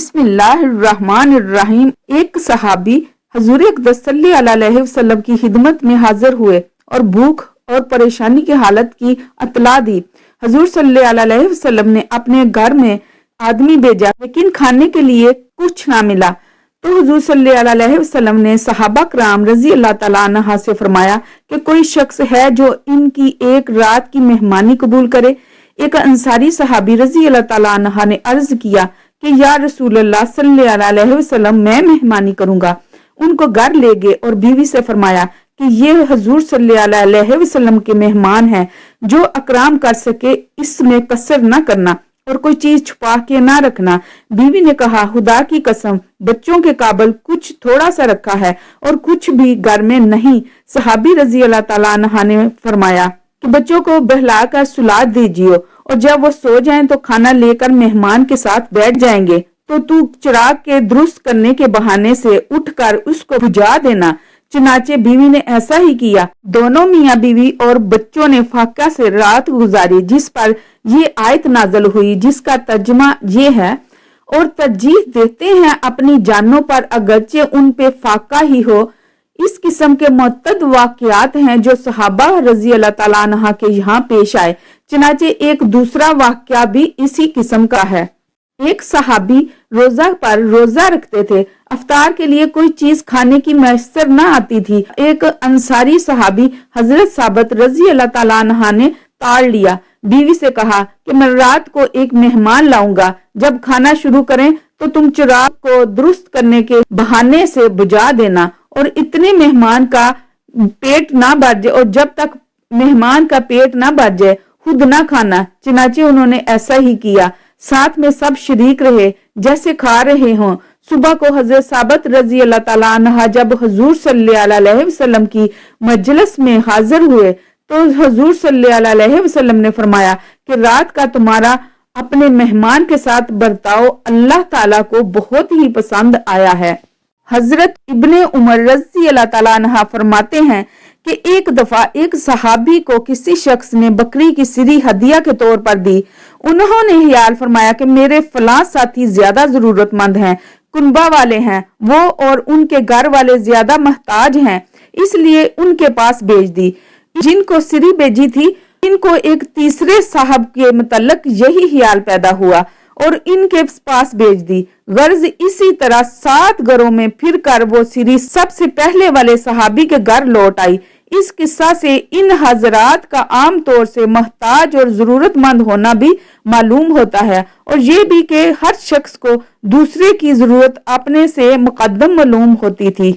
بسم اللہ الرحمن الرحیم۔ ایک صحابی حضور اقدس صلی اللہ علیہ وسلم کی خدمت میں حاضر ہوئے اور بھوک اور پریشانی کی حالت کی اطلاع دی۔ حضور صلی اللہ علیہ وسلم نے اپنے گھر میں آدمی بھیجا لیکن کھانے کے لیے کچھ نہ ملا، تو حضور صلی اللہ علیہ وسلم نے صحابہ کرام رضی اللہ تعالیٰ عنہ سے فرمایا کہ کوئی شخص ہے جو ان کی ایک رات کی مہمانی قبول کرے۔ ایک انصاری صحابی رضی اللہ تعالیٰ عنہ نے عرض کیا کہ یا رسول اللہ صلی اللہ علیہ وسلم، میں مہمانی کروں گا۔ ان کو گھر لے گئے اور بیوی سے فرمایا کہ یہ حضور صلی اللہ علیہ وسلم کے مہمان ہیں، جو اکرام کر سکے اس میں قصر نہ کرنا اور کوئی چیز چھپا کے نہ رکھنا۔ بیوی نے کہا، خدا کی قسم، بچوں کے قابل کچھ تھوڑا سا رکھا ہے اور کچھ بھی گھر میں نہیں۔ صحابی رضی اللہ تعالیٰ عنہ نے فرمایا کہ بچوں کو بہلا کر سلا دیجیے اور جب وہ سو جائیں تو کھانا لے کر مہمان کے ساتھ بیٹھ جائیں گے تو چراغ کے درست کرنے کے بہانے سے اٹھ کر اس کو بجھا دینا۔ چنانچہ بیوی نے ایسا ہی کیا۔ دونوں میاں بیوی اور بچوں نے فاقہ سے رات گزاری، جس پر یہ آیت نازل ہوئی، جس کا ترجمہ یہ ہے، اور ترجیح دیتے ہیں اپنی جانوں پر اگرچہ ان پہ فاقہ ہی ہو۔ اس قسم کے متعدد واقعات ہیں جو صحابہ رضی اللہ تعالیٰ عنہ کے یہاں پیش آئے۔ چنانچہ ایک دوسرا واقعہ بھی اسی قسم کا ہے۔ ایک صحابی روزہ پر روزہ رکھتے تھے، افطار کے لیے کوئی چیز کھانے کی میسر نہ آتی تھی۔ ایک انصاری صحابی حضرت ثابت رضی اللہ تعالیٰ عنہ نے تاڑ لیا، بیوی سے کہا کہ میں رات کو ایک مہمان لاؤں گا، جب کھانا شروع کریں تو تم چراغ کو درست کرنے کے بہانے سے بجھا دینا اور اتنے مہمان کا پیٹ نہ بھر جائے، اور جب تک مہمان کا پیٹ نہ بھر جائے خود نہ کھانا۔ چنانچہ انہوں نے ایسا ہی کیا، ساتھ میں سب شریک رہے جیسے کھا رہے ہوں۔ صبح کو حضرت ثابت رضی اللہ تعالیٰ عنہ جب حضور صلی اللہ علیہ وسلم کی مجلس میں حاضر ہوئے تو حضور صلی اللہ علیہ وسلم نے فرمایا کہ رات کا تمہارا اپنے مہمان کے ساتھ برتاؤ اللہ تعالیٰ کو بہت ہی پسند آیا ہے۔ حضرت ابن عمر رضی اللہ تعالیٰ عنہ فرماتے ہیں کہ ایک دفعہ ایک صحابی کو کسی شخص نے بکری کی سری ہدیہ کے طور پر دی۔ انہوں نے خیال فرمایا کہ میرے فلاں ساتھی زیادہ ضرورت مند ہیں، کنبہ والے ہیں، وہ اور ان کے گھر والے زیادہ محتاج ہیں، اس لیے ان کے پاس بھیج دی۔ جن کو سری بھیجی تھی ان کو ایک تیسرے صاحب کے متعلق یہی خیال پیدا ہوا اور ان کے پاس بھیج دی۔ غرض اسی طرح 7 گھروں میں پھر کر وہ سری سب سے پہلے والے صحابی کے گھر لوٹ آئی۔ اس قصہ سے ان حضرات کا عام طور سے محتاج اور ضرورت مند ہونا بھی معلوم ہوتا ہے، اور یہ بھی کہ ہر شخص کو دوسرے کی ضرورت اپنے سے مقدم معلوم ہوتی تھی۔